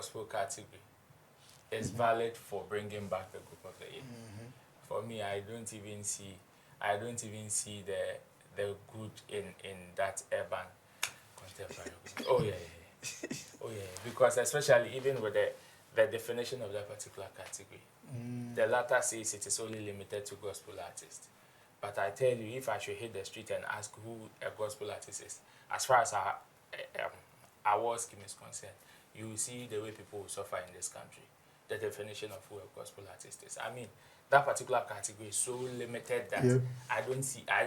gospel category is valid for bringing back the group of the year. For me, I don't even see the good in that urban contemporary. Oh yeah. Oh yeah, because especially even with the definition of that particular category, the latter says it is only limited to gospel artists. But I tell you, if I should hit the street and ask who a gospel artist is, as far as our award scheme is concerned, you will see the way people will suffer in this country. The definition of who a gospel artist is. I mean, that particular category is so limited that I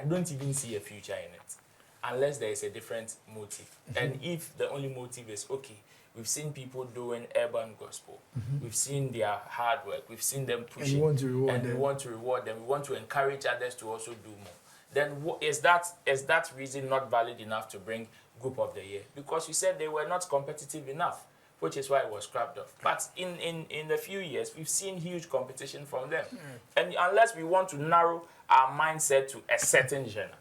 don't even see a future in it, unless there is a different motive. And if the only motive is, okay, we've seen people doing urban gospel, we've seen their hard work, we've seen them pushing, and we want to reward them, we want to encourage others to also do more, then is that reason not valid enough to bring group of the year? Because you said they were not competitive enough, which is why it was scrapped off. But in a few years, we've seen huge competition from them. And unless we want to narrow our mindset to a certain genre,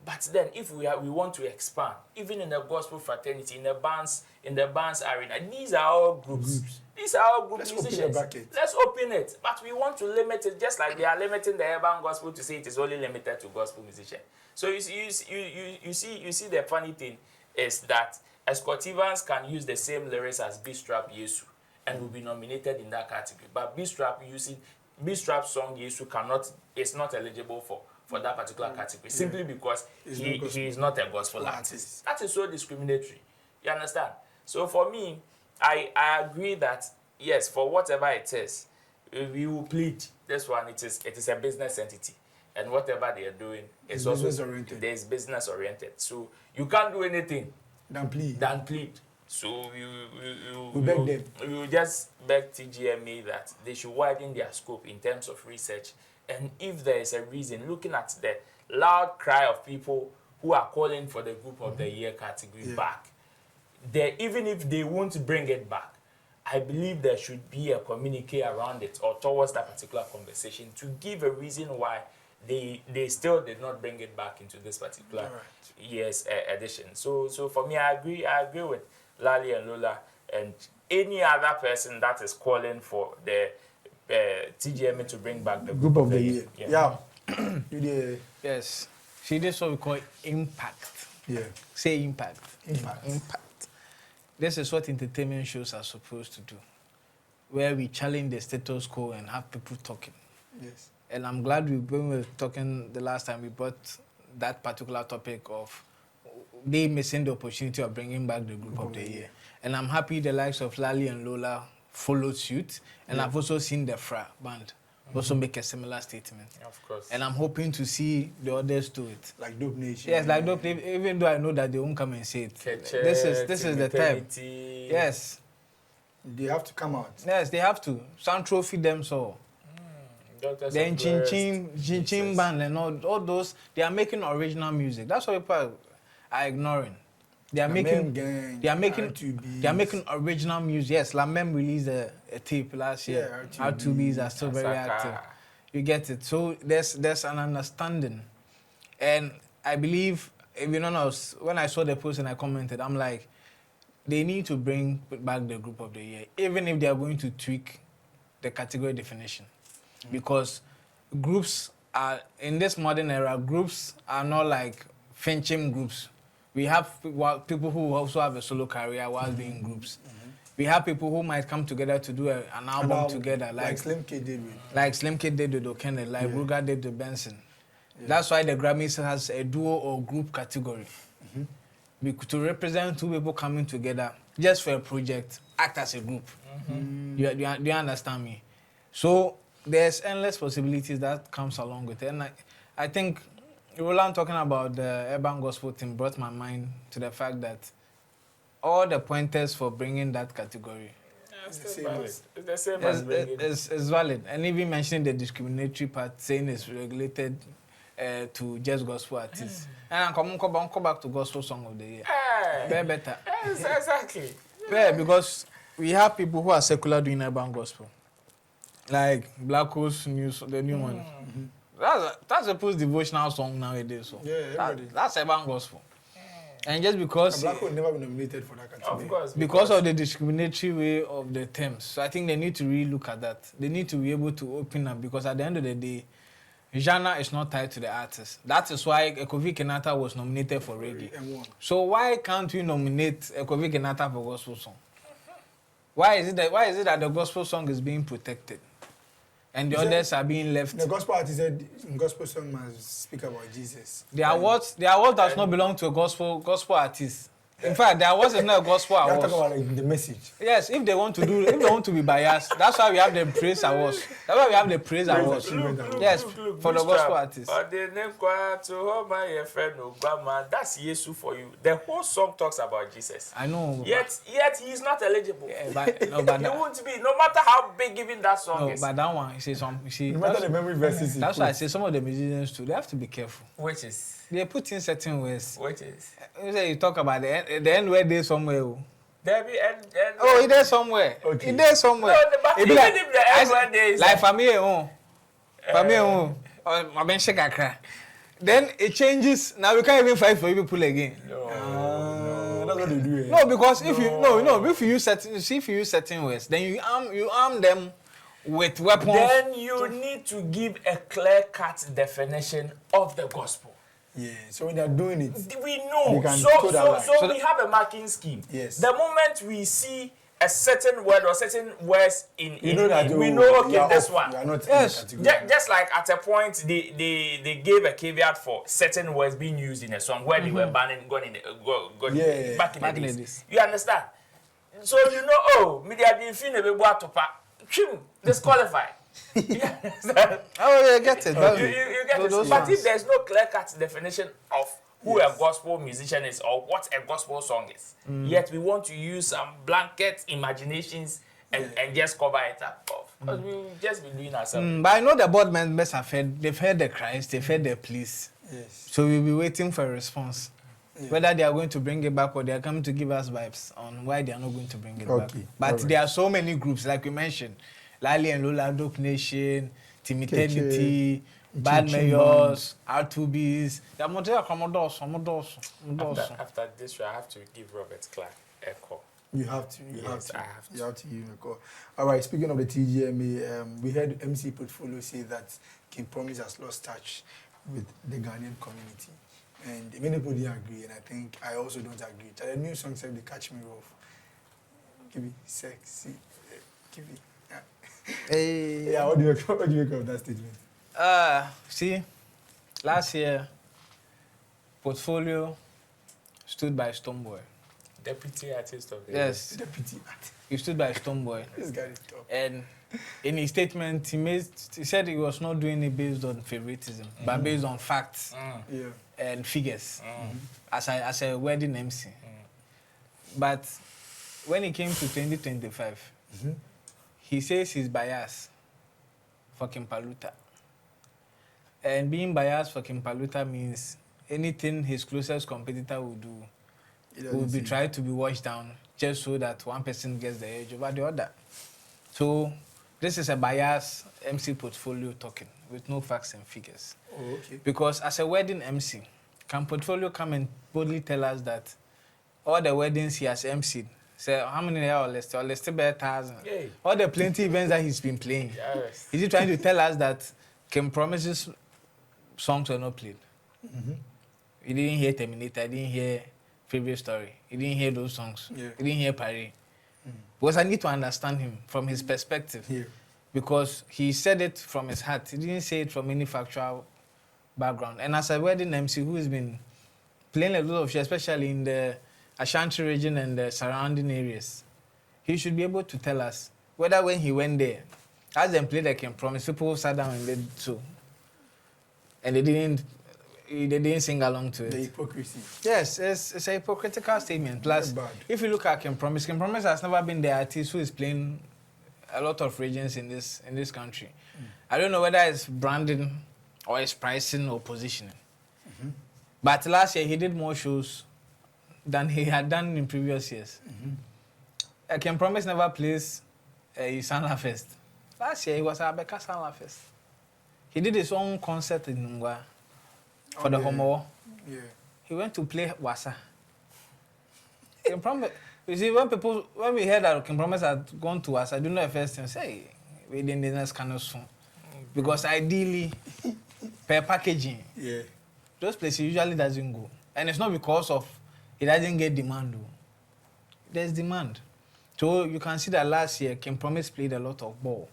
but then if we want to expand, even in the gospel fraternity, in the bands arena, these are all groups. These are all group musicians. Let's open it. But we want to limit it, just like they are limiting the urban gospel to say it is only limited to gospel musicians. So you see the funny thing is that Escotivans can use the same lyrics as B-Strap Yesu and will be nominated in that category. But B-Strap song Yesu is not eligible for that particular category, simply because he is not a gospel artist. That is so discriminatory. You understand? So for me, I agree that, yes, for whatever it is, we will plead this one. It is a business entity. And whatever they are doing is also business oriented. So you can't do anything than plead. So we beg them. We will just beg TGMA that they should widen their scope in terms of research. And if there is a reason, looking at the loud cry of people who are calling for the group of the year category back, even if they won't bring it back, I believe there should be a communique around it or towards that particular conversation to give a reason why they still did not bring it back into this particular year's edition. So for me, I agree with Lali and Lola and any other person that is calling for the TGMA to bring back the group of the year. Yes. See, this is what we call impact. Yeah. Say impact. Impact. This is what entertainment shows are supposed to do, where we challenge the status quo and have people talking. Yes. And I'm glad when we were talking the last time, we brought that particular topic of they missing the opportunity of bringing back the group of the year. And I'm happy the likes of Lali and Lola followed suit. And I've also seen the Fra band also make a similar statement. Of course. And I'm hoping to see the others do it. Like Dope Nation. Yes, like Dope Nation, even though I know that they won't come and say it. This is the time. Yes. They have to come out. Yes, they have to. Some trophy them so. Then Chin Chin band and all those, they are making original music. That's what people are ignoring. They are making original music. Yes, Lamem released a tape last year. R2Bs are still very active. You get it. So there's an understanding. And I believe, when I saw the post and I commented, I'm like, they need to bring back the group of the year, even if they are going to tweak the category definition. Because groups are, in this modern era, groups are not like Finchim groups. We have people who also have a solo career while being groups. We have people who might come together to do an album together. Like Slim Kid did with. Like Slim Kid did with Okene, like Ruger did with Benson. That's why the Grammys has a duo or group category. To represent two people coming together just for a project, act as a group. Do you understand me? So there's endless possibilities that comes along with it. And I think Roland talking about the urban gospel thing brought my mind to the fact that all the pointers for bringing that category it's the same as bringing it's valid. And even mentioning the discriminatory part, saying it's regulated to just gospel artists. And I'm come back to gospel song of the year. Better. Exactly. Yeah, because we have people who are secular doing urban gospel. Like Black Coast News, the new one. That's a post-devotional song nowadays. So that's urban gospel. And just because Black will never be nominated for that category. Of course. because of the discriminatory way of the terms. So I think they need to really look at that. They need to be able to open up because at the end of the day, genre is not tied to the artist. That is why Kofi Kenata was nominated for reggae. So why can't we nominate Kofi Kenata for gospel song? Why is it that the gospel song is being protected and the others are being left? The gospel artist said gospel song must speak about Jesus. The awards does not belong to a gospel artist. In fact, the awards is not a gospel They are awards. talking about like, the message. Yes, if they want to be biased, that's why we have the praise awards. That's why we have the praise awards. Yes, for the gospel artists. That's Yesu for you. The whole song talks about Jesus. I know. Yet he's not eligible. Yeah, but He won't be, no matter how big even that song is. But that one, No matter the memory verses. That's why I say some of the musicians too, they have to be careful. Which is? They put in certain words. Which is? You say you talk about the end where they somewhere. There be and Oh, it there somewhere. Okay. It there somewhere. No, but It be even like, if the end where there is like family home. Family home. Or my bench cry. Then it changes. Now we can't even fight for you people again. That's what they do. No, because if you use certain words, then you arm them with weapons. Then you need to give a clear-cut definition of the gospel. Yeah, so when they are doing it, We know. They can So toe that line. we have a marking scheme. Yes. The moment we see a certain word or certain words in you know that we know, okay, this one. You are not Yes. in the category. Just like at a point they gave a caveat for certain words being used in a song where they were banning back in the days. You understand? So you know, oh, media didn't feel to disqualify. You understand? Oh, yeah, get it. You get it. But if there's no clear-cut definition of who a gospel musician is or what a gospel song is, yet we want to use some blanket imaginations and just cover it up. Because we will just be doing ourselves. But I know the board members they've heard the cries, they've heard the pleas. Yes. So we'll be waiting for a response. Yeah. Whether they are going to bring it back or they are coming to give us vibes on why they are not going to bring it back. But there are so many groups, like we mentioned. Lali and Lola, Dope Nation, Timiternity, Bad Mayors, R2Bs. They are more Commodores. After this, I have to give Robert Clark a call. You have to. I have to. You have to give him a call. All right. Speaking of the TGMA, we heard MC Portfolio say that King Promise has lost touch with the Ghanaian community, and many people didn't agree, and I think I also don't agree. The new song said, "They Catch Me Rough." Give me sexy. Give me. Hey. Yeah. What do you make of that statement? See, last year, Portfolio stood by Stoneboy. Deputy artist of the year. Yes, Deputy artist. he stood by Stoneboy. This guy is tough. And in his statement, he said he was not doing it based on favoritism, but based on facts Yeah. and figures as a wedding MC. But when it came to 2025, he says he's biased for Kimpaluta. And being biased for Kimpaluta means anything his closest competitor will do will be tried to be washed down just so that one person gets the edge over the other. So this is a biased MC Portfolio talking with no facts and figures. Oh, okay. Because as a wedding MC, can Portfolio come and boldly tell us that all the weddings he has MC'd, say how many there are listed? Or listed by 1,000. Yay. All the plenty events that he's been playing. Yes. Is he trying to tell us that Kim Promise's songs were not played? He didn't hear Terminator, he didn't hear Favorite Story, he didn't hear those songs, Yeah. he didn't hear Paris. Because I need to understand him from his perspective. Yeah. Because he said it from his heart. He didn't say it from any factual background. And as a wedding MC who has been playing a lot of shit, especially in the Ashanti region and the surrounding areas, he should be able to tell us whether when he went there, as they played like King Promise, people sat down and did so. And they didn't sing along to it. The hypocrisy. Yes, it's a hypocritical statement. Plus, Bad. if you look at King Promise has never been the artist who is playing a lot of regions in this country. I don't know whether it's branding or it's pricing or positioning. But last year, he did more shows than he had done in previous years. King Promise never plays a Sanla Fest. Last year, he was at Abeka Sanla Fest. He did his own concert in Ngwa for the Homo. Yeah. He went to play Wasa. Kim Promise. You see, when we heard that Kim Promise had gone to us, I do know the first thing. Say, we didn't the next kind of soon, because ideally, per packaging, those places usually doesn't go, and it's not because of it doesn't get demand. Though. There's demand, so you can see that last year Kim Promise played a lot of ball,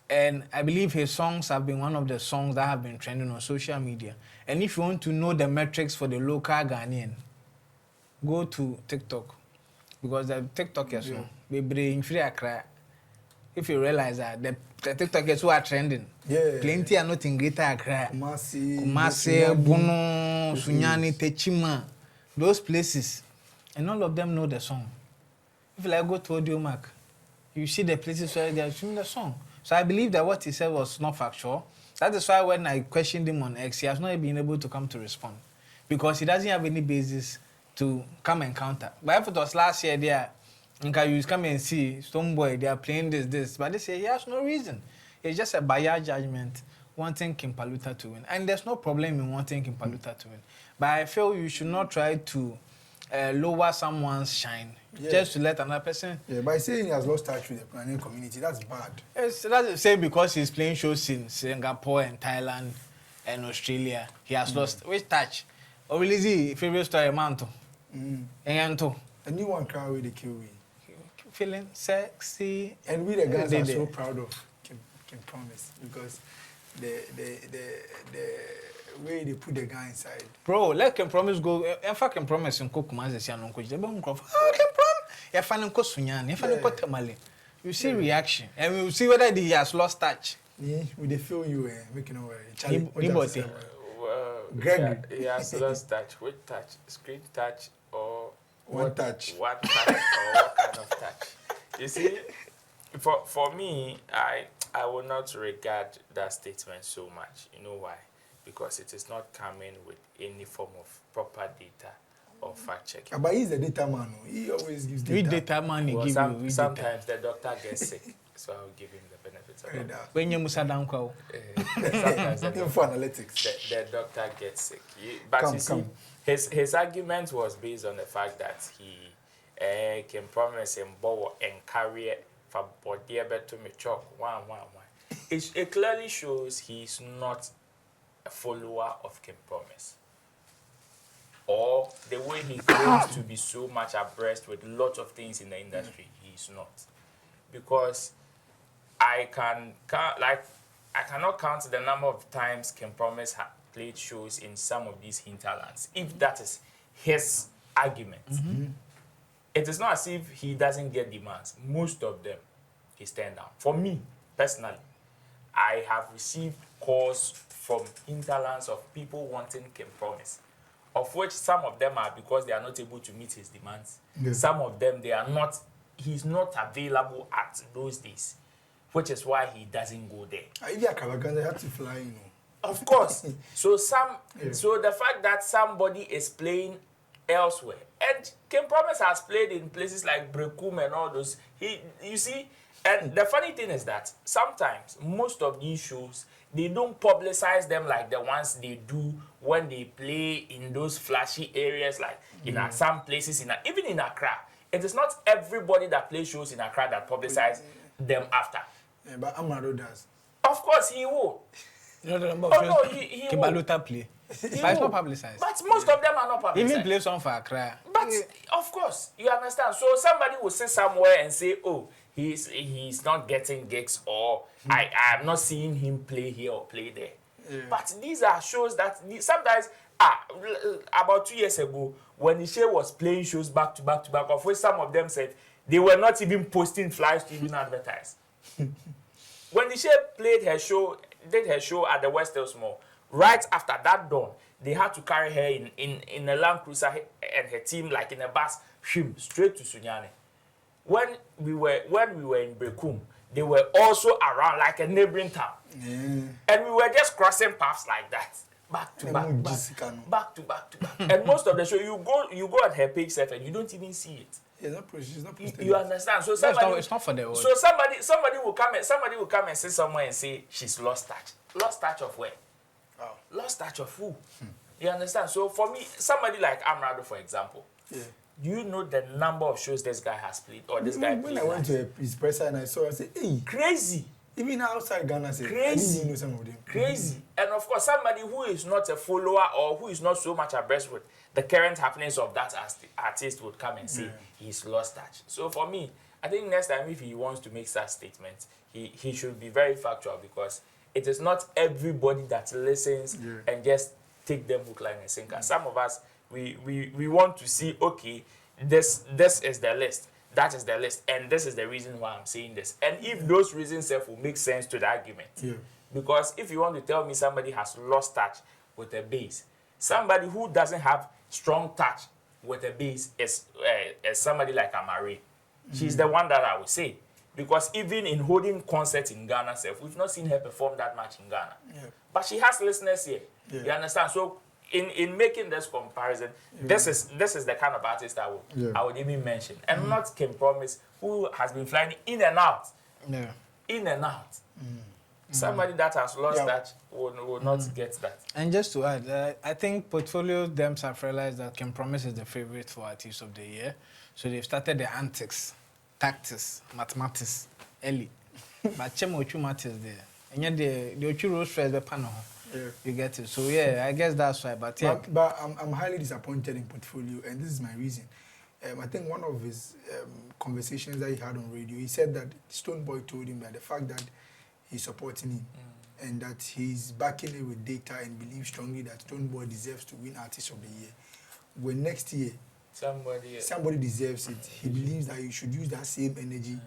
and I believe his songs have been one of the songs that have been trending on social media. And if you want to know the metrics for the local Ghanaian, go to TikTok. Because the TikTokers, they bring free Accra. If you realize that the TikTokers who are trending, plenty are not in Greater Accra. Kumasi, Bono, Sunyani, Techima, those places. And all of them know the song. If you like go to Audiomack, you see the places where they are singing the song. So I believe that what he said was not factual. That is why when I questioned him on X, he has not been able to come to respond. Because he doesn't have any basis to come and counter. But if it was last year there, you come and see Stoneboy, they are playing this. But they say he has no reason. It's just a biased judgment wanting King Paluta to win. And there's no problem in wanting King Paluta to win. But I feel you should not try to lower someone's shine just to let another person. Yeah, by saying he has lost touch with the Ghanaian community, that's bad. That's the same because he's playing shows in Singapore and Thailand and Australia. He has lost which touch? Or really the favorite story Manto. And a new one crowd with the Kiwi. Feeling sexy. And we the guys are so proud of Kim Promise because the way they put the guy inside. Bro, let Kim Promise go. In fact, Kim Promise and Kokumaze say no coach. They be Kim Promise. You find him ko Sunyani. You find him ko Temale. You see reaction, and we will see whether he has lost touch. Yeah, we they feel you making over. Greg, he has lost touch. Which touch? Screen touch or one touch? One touch or what kind of touch? You see, for me, I will not regard that statement so much. You know why? Because it is not coming with any form of proper data or fact checking. But he's a data man. He always gives data. With data man, he gives you. Sometimes the doctor gets sick, so I'll give him the benefits of it. When you musa danko, sometimes info analytics. The doctor gets sick. But you see, his argument was based on the fact that he can promise him ball and carry for body to me chalk one. It clearly shows he's not a follower of Kim Promise. Or the way he claims to be so much abreast with lots of things in the industry, he's not. Because I cannot count the number of times Kim Promise had played shows in some of these hinterlands. If that is his argument, it is not as if he doesn't get demands. Most of them, he's turned down. For me, personally, I have received calls from hinterlands of people wanting Kim Promise, of which some of them are because they are not able to meet his demands. Yeah. Some of them, he's not available at those days, which is why he doesn't go there. If you're Kalagan, they have to fly, you know. Of course. So the fact that somebody is playing elsewhere, and Kim Promise has played in places like Brekum and all those, you see, and the funny thing is that sometimes most of these shows, they don't publicize them like the ones they do when they play in those flashy areas, like in some places, even in Accra. It is not everybody that plays shows in Accra that publicize them after. Yeah, but Amado does. Of course, he will. You know the number of shows Kibaluta play. But it's not publicized. But most of them are not publicized. Even play song for Accra. But of course, you understand. So somebody will sit somewhere and say, "Oh, he's not getting gigs," or I am not seeing him play here or play there. Yeah. But these are shows that sometimes about 2 years ago, when Nisha was playing shows back to back, of which some of them said they were not even posting flyers to even advertise. When Nisha did her show at the West Hills Mall, right after that dawn, they had to carry her in a Land Cruiser and her team like in a bus, straight to Sunyani. When we were in Brekum, they were also around like a neighboring town. Yeah. And we were just crossing paths like that. Back to back. And most of the show, you go on her page self and you don't even see it. Yeah, she's not posted. You understand? So it's not for the world. So somebody will come and sit somewhere and say she's lost touch. Lost touch of where? Lost touch of who? You understand? So for me, somebody like Amrado, for example, Do you know the number of shows this guy has played or this guy played? When I went to his presser and I saw, I said, hey, crazy. Even outside Ghana, Crazy. I didn't even know some of them. Crazy. And of course, somebody who is not a follower or who is not so much abreast with the current happenings of that artist would come and say he's lost touch. So for me, I think next time if he wants to make such statements, he should be very factual, because it is not everybody that listens and just take them hook, line, and sinker. Some of us, we want to see, okay, this is the list. That is the list, and this is the reason why I'm saying this. And if those reasons will make sense to the argument, because if you want to tell me somebody has lost touch with a base, somebody who doesn't have strong touch with a base is somebody like Amare. She's the one that I would say, because even in holding concerts in Ghana, we've not seen her perform that much in Ghana, but she has listeners here. You understand? So in making this comparison, this is the kind of artist I would even mention, and not Kim Promise, who has been flying in and out, in and out. Somebody that has lost that will not get that. And just to add, I think Portfolio them have realized that Kim Promise is the favorite for Artist of the Year, so they've started the antics, tactics, mathematics early. But Chemo Ochu matters there, and yet the Ochu Rose first the panel. You get it. So yeah, I guess that's why. But yeah, but I'm highly disappointed in Portfolio, and this is my reason. I think one of his conversations that he had on radio, he said that Stonebwoy told him that the fact that he's supporting him and that he's backing it with data and believes strongly that Stonebwoy deserves to win Artist of the Year. When next year somebody deserves it, he believes that you should use that same energy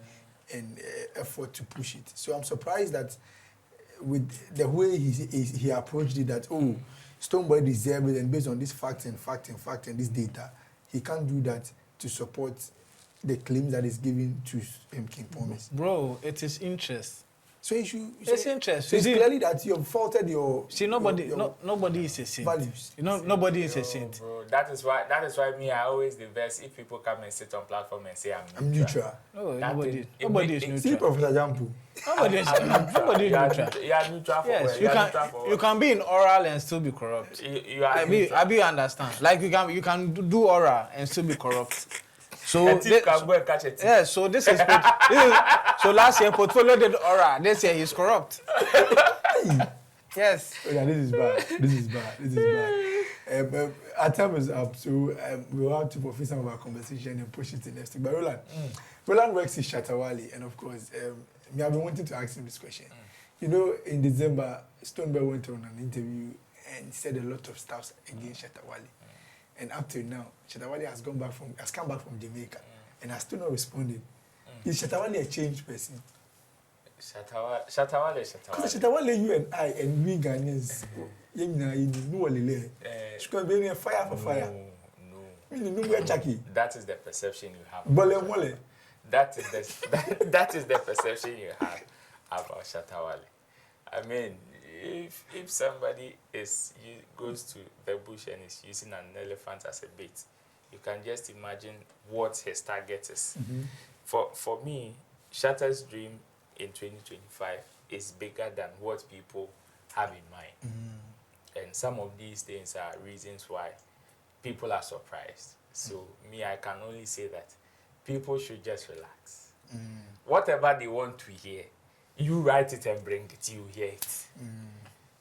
and effort to push it. So I'm surprised that with the way he approached it, that Stonebwoy deserves it, and based on this fact and this data, he can't do that to support the claims that is given to King Promise. Bro, it is interest. So you should. It's interest. So it's clearly that you have faulted your. See, nobody is a saint. Values. You know, nobody is a saint. Bro, that is why me, I always the best if people come and sit on platform and say I'm neutral. No, nobody is neutral. See, Professor Jampu. Nobody is neutral. You are neutral for yes, you can be in oral and still be corrupt. I be understand. Like you can do oral and still be corrupt. So a thief can go and catch a thief. Yeah, so this is so last year Portfolio did aura. This year he's corrupt. Yes. Oh, yeah, this is bad. Our time is up, so we'll have to fulfill some of our conversation and push it to next week. But Roland works in Shatawale, and of course, I've been wanting to ask him this question. You know, in December, Stonebwoy went on an interview and said a lot of stuff against Shatawale. And up till now, Shatawale has come back from Jamaica and has still not responded. Is Shatawale a changed person? Shatawale. Because Shatawale, you and I and we Ghanaians, she can be in fire for fire. No. That is the perception you have. Mole. That is the perception you have about Shatawale. I mean, if somebody goes to the bush and is using an elephant as a bait, you can just imagine what his target is. For me, Shatta's dream in 2025 is bigger than what people have in mind. And some of these things are reasons why people are surprised. So me, I can only say that people should just relax. Whatever they want to hear, you write it and bring it, you hear it.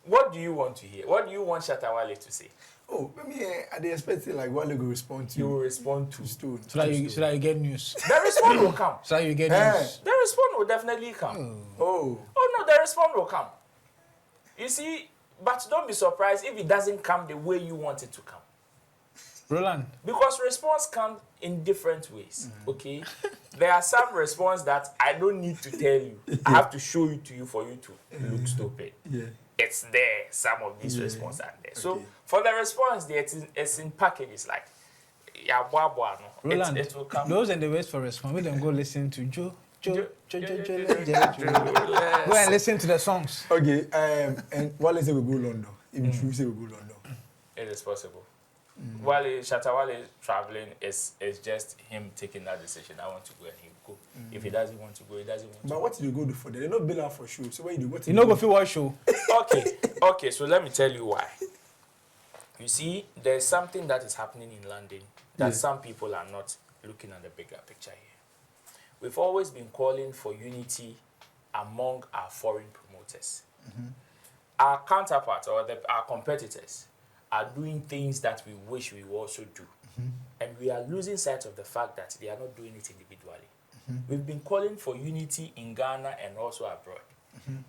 What do you want to hear? What do you want Shatawale to say? Oh, maybe I expected like Wale will respond to. You will respond to Stone. So that you get news. The response will come. So that you get news. The response will definitely come. Oh no, the response will come. You see, but don't be surprised if it doesn't come the way you want it to come. Roland. Because response comes in different ways, okay? There are some response that I don't need to tell you. I have to show it to you for you to look stupid. Yeah. It's there. Some of these responses are there. So for the response there, it's in packages like Roland, it will come. those and the ways for response. We don't go listen to Joe. Go and listen to the songs. Okay, and Wale say we go London. If you say we go London. It is possible. While Shatawale traveling is just him taking that decision. I want to go and he will go. If he doesn't want to go, he doesn't want to go. But what do you go do for them? They don't bill out for show. So what you do? You know go for what show? Okay, so let me tell you why. You see, there's something that is happening in London that some people are not looking at the bigger picture here. We've always been calling for unity among our foreign promoters. Our counterparts or our competitors are doing things that we wish we also do. And we are losing sight of the fact that they are not doing it individually. We've been calling for unity in Ghana and also abroad.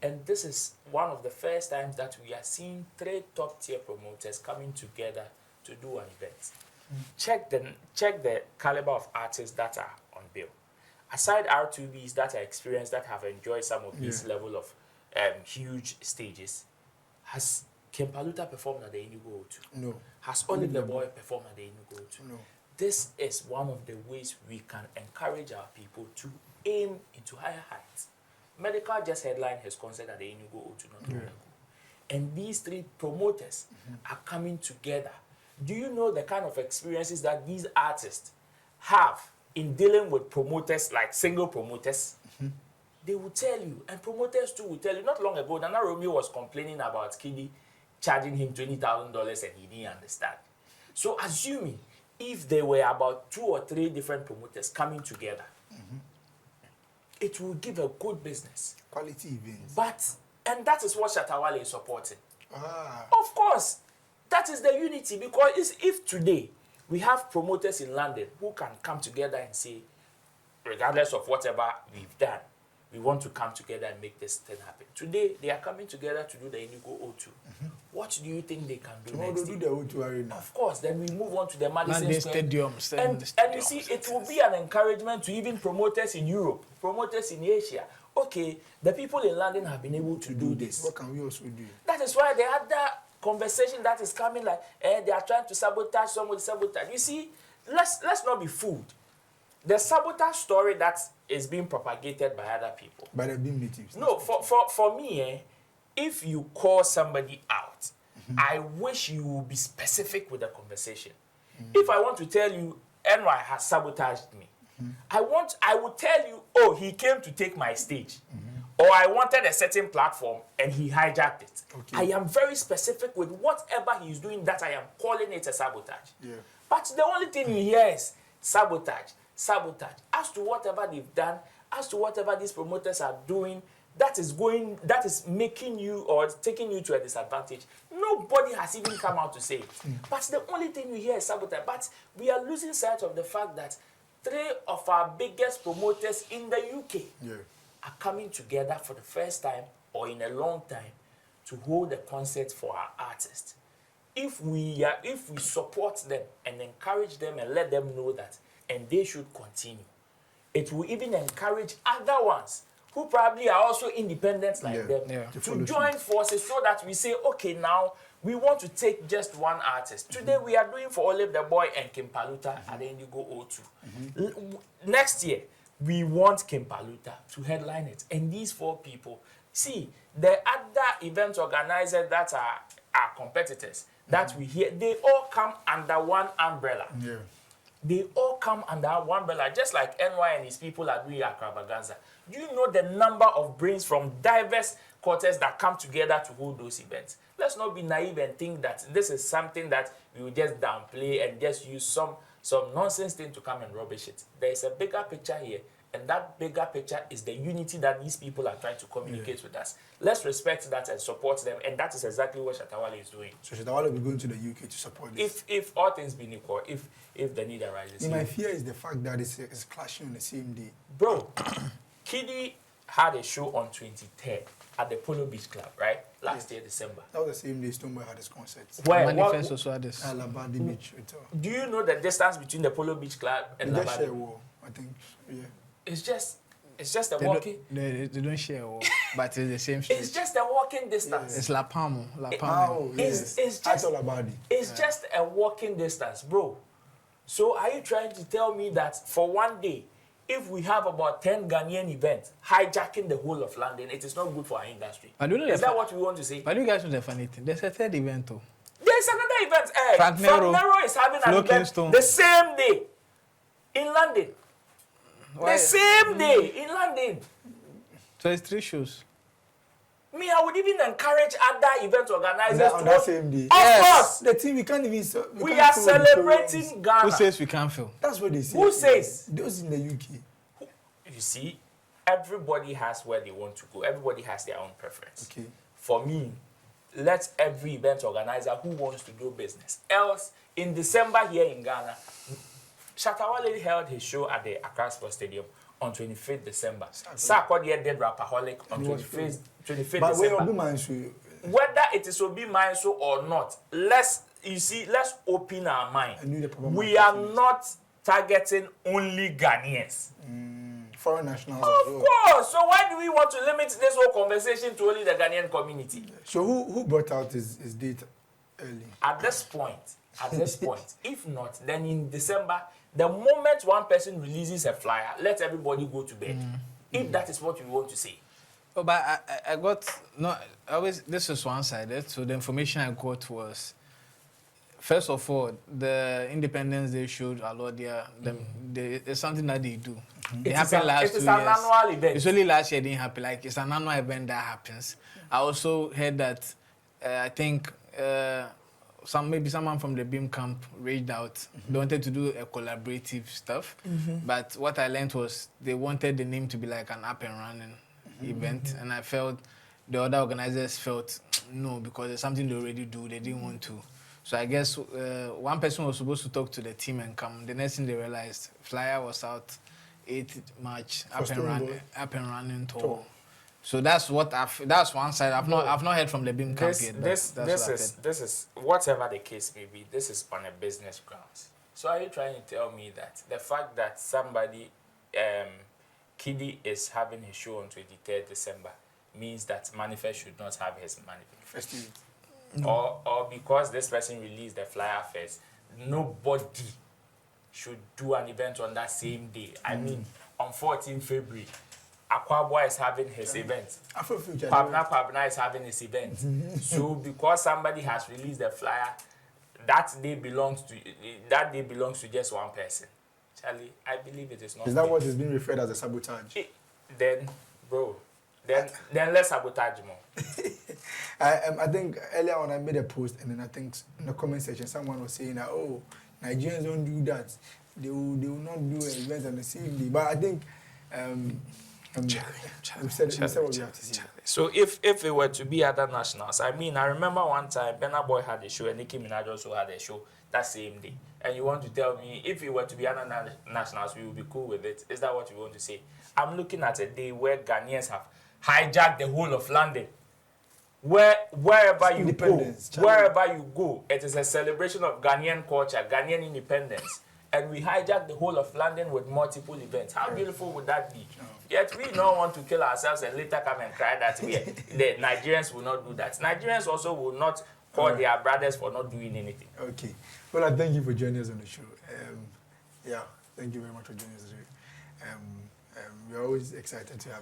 And this is one of the first times that we are seeing 3 top-tier promoters coming together to do an event. Check the caliber of artists that are on bill. Aside R2Bs that are experienced, that have enjoyed some of these level of huge stages, has Kempaluta performed at the Indigo O2? No. Has Olive the Boy performed at the Indigo O2? No. This is one of the ways we can encourage our people to aim into higher heights. Medical just headlined his concert at the Indigo O2 not long ago. And these 3 promoters are coming together. Do you know the kind of experiences that these artists have in dealing with promoters, like single promoters? They will tell you, and promoters too will tell you. Not long ago, Nana Romeo was complaining about Kiddy charging him $20,000 and he didn't understand. So assuming if there were about 2 or 3 different promoters coming together, it will give a good business. Quality But, events. and that is what Shatawale is supporting. Ah. Of course, that is the unity, because if today we have promoters in London who can come together and say, regardless of whatever we've done, we want to come together and make this thing happen. Today, they are coming together to do the Indigo O2. What do you think they can do Tomorrow next? do the O2 Arena. Of course, then we move on to the Madison Square. Stadium. And you see, it will be an encouragement to even promoters in Europe, promoters in Asia. Okay, the people in London have been able to do this. What can we also do? That is why the other conversation that is coming, like, they are trying to sabotage someone, sabotage. You see, let's not be fooled. The sabotage story that is being propagated by other people. By the BIM natives. No, for me, if you call somebody out, I wish you would be specific with the conversation. If I want to tell you, NY has sabotaged me, I would tell you, oh, he came to take my stage. Or I wanted a certain platform and he hijacked it. Okay. I am very specific with whatever he's doing that I am calling it a sabotage. Yeah. But the only thing you hear is sabotage. As to whatever they've done, as to whatever these promoters are doing, that is making you or taking you to a disadvantage. Nobody has even come out to say it. But the only thing we hear is sabotage. But we are losing sight of the fact that 3 of our biggest promoters in the UK are coming together for the first time or in a long time to hold a concert for our artists. If we support them and encourage them and let them know that, and they should continue, it will even encourage other ones who probably are also independent like them to join forces, so that we say, okay, now we want to take just one artist. Today we are doing for Olive the Boy and Kempaluta at the Indigo O2. Next year, we want Kempaluta to headline it. And these 4 people, see, the other event organizers that are our competitors that we hear, they all come under one umbrella. Yeah. They all come under one umbrella, just like NY and his people are doing extravaganza. Do you know the number of brains from diverse quarters that come together to hold those events? Let's not be naive and think that this is something that we will just downplay and just use some nonsense thing to come and rubbish it. There is a bigger picture here, and that bigger picture is the unity that these people are trying to communicate with us. Let's respect that and support them, and that is exactly what Shatawale is doing. So Shatawale will be going to the UK to support this? If all things being equal, if the need arises. My fear is the fact that it's clashing on the same day. Bro, Kiddy had a show on 23rd at the Polo Beach Club, right? Last year, December. That was the same day Stoneboy had his concert. Where? Manifest also had this. Labadi Beach Hotel. Do you know the distance between the Polo Beach Club and They just share a Labadi? wall, I think. Yeah. It's just a They walking. they don't share, but it's the same street. It's just a walking distance. It's La Palma. Oh, It's yes. just all about it. It's just a walking distance, bro. So are you trying to tell me that for one day, if we have about 10 Ghanaian events hijacking the whole of London, it is not good for our industry? Is that what we want to say? But you guys know the funny thing. There's a third event too. There's another event. Frank Nero is having an event Kingston. the same day in London. Why? The same day in London. So it's 3 shows. Me, I would even encourage other event organizers on to that same day. Of course, the team we can't even. we are celebrating Ghana. Who says we can't fail? That's what they say. Who says? Those in the UK. You see, everybody has where they want to go. Everybody has their own preference. Okay. For me, let every event organizer who wants to do business. Else, in December here in Ghana, Shatawale held his show at the Accra Sports Stadium on 25th December. Sarkodie did Rapaholic on 25th but December. Whether it is Obi Manso or not, let's open our mind. We are not targeting only Ghanaians. Foreign nationals. Of course. So why do we want to limit this whole conversation to only the Ghanaian community? So who brought out his date early? At this point, if not, then in December, the moment one person releases a flyer, let everybody go to bed. If that is what you want to say. Oh, but I got no. This is one-sided. So the information I got was, first of all, the Independence Day showed a lot there. It's something that they do. It happened last 2 years. It's an annual event. It's only last year it didn't happen. Like, it's an annual event that happens. I also heard that I think maybe someone from the BIM camp reached out. They wanted to do a collaborative stuff. But what I learned was they wanted the name to be like an up and running event. And I felt the other organizers felt no, because it's something they already do. They didn't want to. So I guess one person was supposed to talk to the team and come. The next thing they realized, flyer was out 8th March, up and running tour. So that's that's one side. I've not heard from the BIM camp yet. This is whatever the case may be. This is on a business grounds. So are you trying to tell me that the fact that somebody, Kiddy is having his show on 23rd December means that Manifest should not have his manifest? No. Or because this person released the flyer first, nobody should do an event on that same day. I mean, on 14 February, Aquabwa is having his event. Pabna is having his event. So because somebody has released the flyer, that day belongs to just one person. Charlie, I believe it is not. Is that what is being referred as a sabotage? Then let's sabotage more. I think earlier on I made a post, and then I think in the comment section someone was saying that, oh, Nigerians don't do that. They will not do an event on the same day. But I think we said what we have to say. So if it were to be other nationals, I mean, I remember one time Burna Boy had a show and Nicki Minaj also had a show that same day. And you want to tell me if it were to be other nationals, we would be cool with it? Is that what you want to say? I'm looking at a day where Ghanaians have hijacked the whole of London. Wherever you go, it is a celebration of Ghanaian culture, Ghanaian independence. And we hijack the whole of London with multiple events. How beautiful would that be? Yet we don't want to kill ourselves and later come and cry that the Nigerians will not do that. Nigerians also will not call their brothers for not doing anything. Okay. Well, I thank you for joining us on the show. Thank you very much for joining us today. We're always excited to have